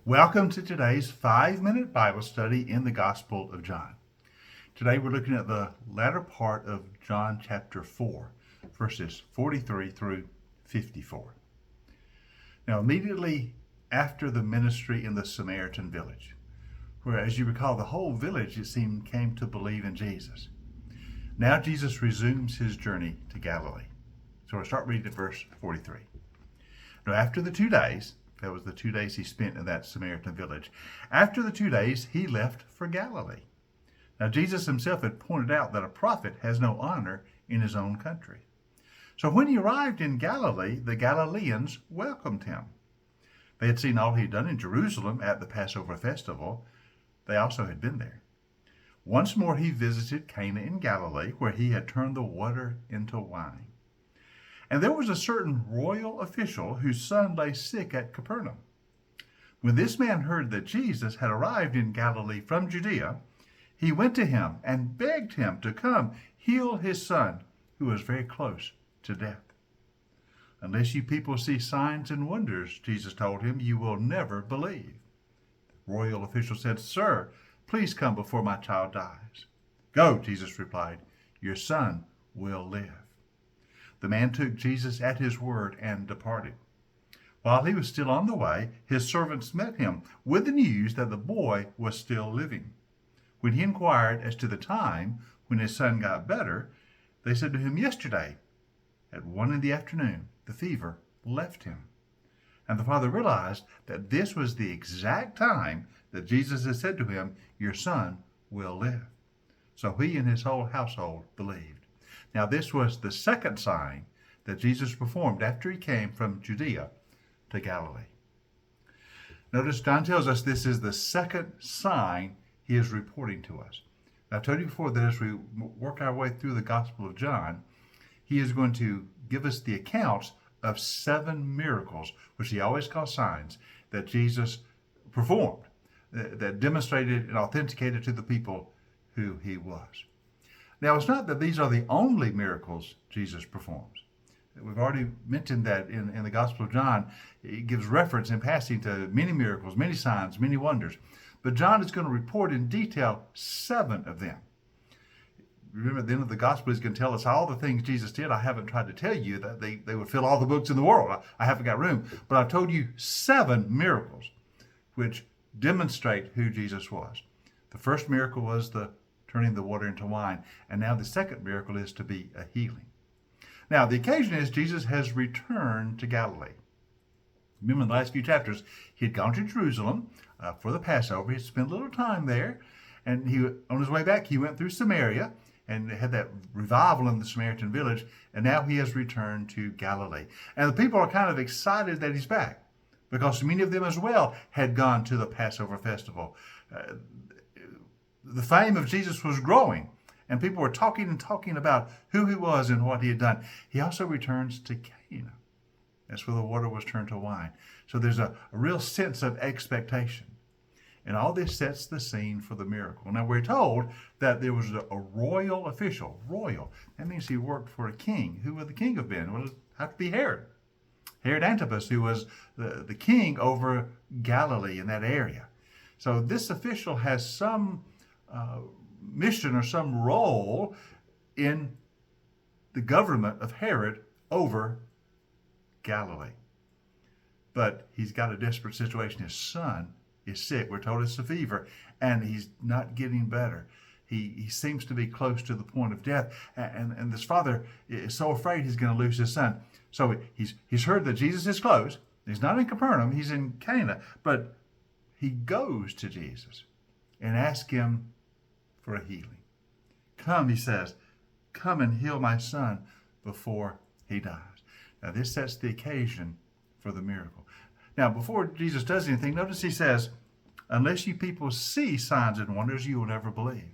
Welcome to today's 5-minute Bible study in the Gospel of John. Today we're looking at the latter part of John chapter 4, verses 43 through 54. Now, immediately after the ministry in the Samaritan village, where, as you recall, the whole village, it seemed, came to believe in Jesus. Now Jesus resumes his journey to Galilee. So we'll start reading at verse 43. Now, after the 2 days, that was the 2 days he spent in that Samaritan village. After the 2 days, he left for Galilee. Now, Jesus himself had pointed out that a prophet has no honor in his own country. So when he arrived in Galilee, the Galileans welcomed him. They had seen all he had done in Jerusalem at the Passover festival. They also had been there. Once more he visited Cana in Galilee, where he had turned the water into wine. And there was a certain royal official whose son lay sick at Capernaum. When this man heard that Jesus had arrived in Galilee from Judea, he went to him and begged him to come heal his son, who was very close to death. Unless you people see signs and wonders, Jesus told him, you will never believe. The royal official said, Sir, please come before my child dies. Go, Jesus replied, your son will live. The man took Jesus at his word and departed. While he was still on the way, his servants met him with the news that the boy was still living. When he inquired as to the time when his son got better, they said to him, yesterday, at 1 p.m, the fever left him. And the father realized that this was the exact time that Jesus had said to him, your son will live. So he and his whole household believed. Now, this was the second sign that Jesus performed after he came from Judea to Galilee. Notice John tells us this is the second sign he is reporting to us. Now, I told you before that as we work our way through the Gospel of John, he is going to give us the accounts of 7 miracles, which he always calls signs, that Jesus performed, that demonstrated and authenticated to the people who he was. Now, it's not that these are the only miracles Jesus performs. We've already mentioned that in the Gospel of John. It gives reference in passing to many miracles, many signs, many wonders. But John is going to report in detail 7 of them. Remember, at the end of the Gospel, he's going to tell us all the things Jesus did. I haven't tried to tell you that they would fill all the books in the world. I haven't got room. But I've told you 7 miracles which demonstrate who Jesus was. The first miracle was the turning the water into wine. And now the second miracle is to be a healing. Now, the occasion is Jesus has returned to Galilee. Remember, in the last few chapters, he had gone to Jerusalem for the Passover. He had spent a little time there. And on his way back, he went through Samaria and had that revival in the Samaritan village. And now he has returned to Galilee. And the people are kind of excited that he's back, because many of them as well had gone to the Passover festival. The fame of Jesus was growing, and people were talking about who he was and what he had done. He also returns to Cana. That's where the water was turned to wine. So there's a real sense of expectation. And all this sets the scene for the miracle. Now, we're told that there was a royal official. Royal. That means he worked for a king. Who would the king have been? Well, it would have to be Herod. Herod Antipas, who was the king over Galilee in that area. So this official has some mission or some role in the government of Herod over Galilee. But he's got a desperate situation. His son is sick. We're told it's a fever, and he's not getting better. He seems to be close to the point of death, and this father is so afraid he's going to lose his son. So he's heard that Jesus is close. He's not in Capernaum, he's in Cana, but he goes to Jesus and asks him for a healing. Come, he says, come and heal my son before he dies. Now, this sets the occasion for the miracle. Now, before Jesus does anything, notice he says, unless you people see signs and wonders, you will never believe.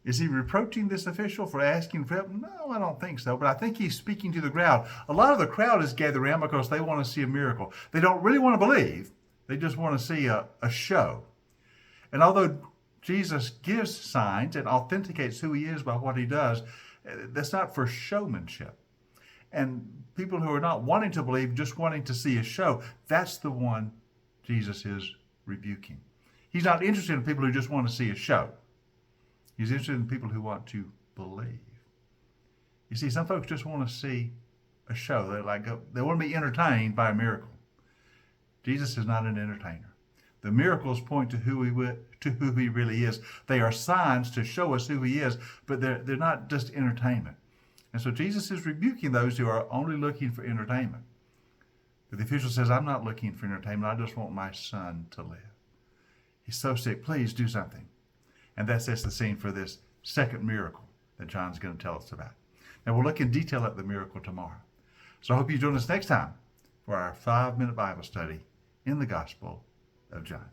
Is he reproaching this official for asking for help? No, I don't think so. But I think he's speaking to the crowd. A lot of the crowd is gathered around because they want to see a miracle. They don't really want to believe. They just want to see a show. And although Jesus gives signs and authenticates who he is by what he does, that's not for showmanship. And people who are not wanting to believe, just wanting to see a show, that's the one Jesus is rebuking. He's not interested in people who just want to see a show. He's interested in people who want to believe. You see, some folks just want to see a show. They want to be entertained by a miracle. Jesus is not an entertainer. The miracles point to who he really is. They are signs to show us who he is, but they're not just entertainment. And so Jesus is rebuking those who are only looking for entertainment. But the official says, I'm not looking for entertainment. I just want my son to live. He's so sick. Please do something. And that sets the scene for this second miracle that John's going to tell us about. Now, we'll look in detail at the miracle tomorrow. So I hope you join us next time for our 5-minute Bible study in the Gospel of John.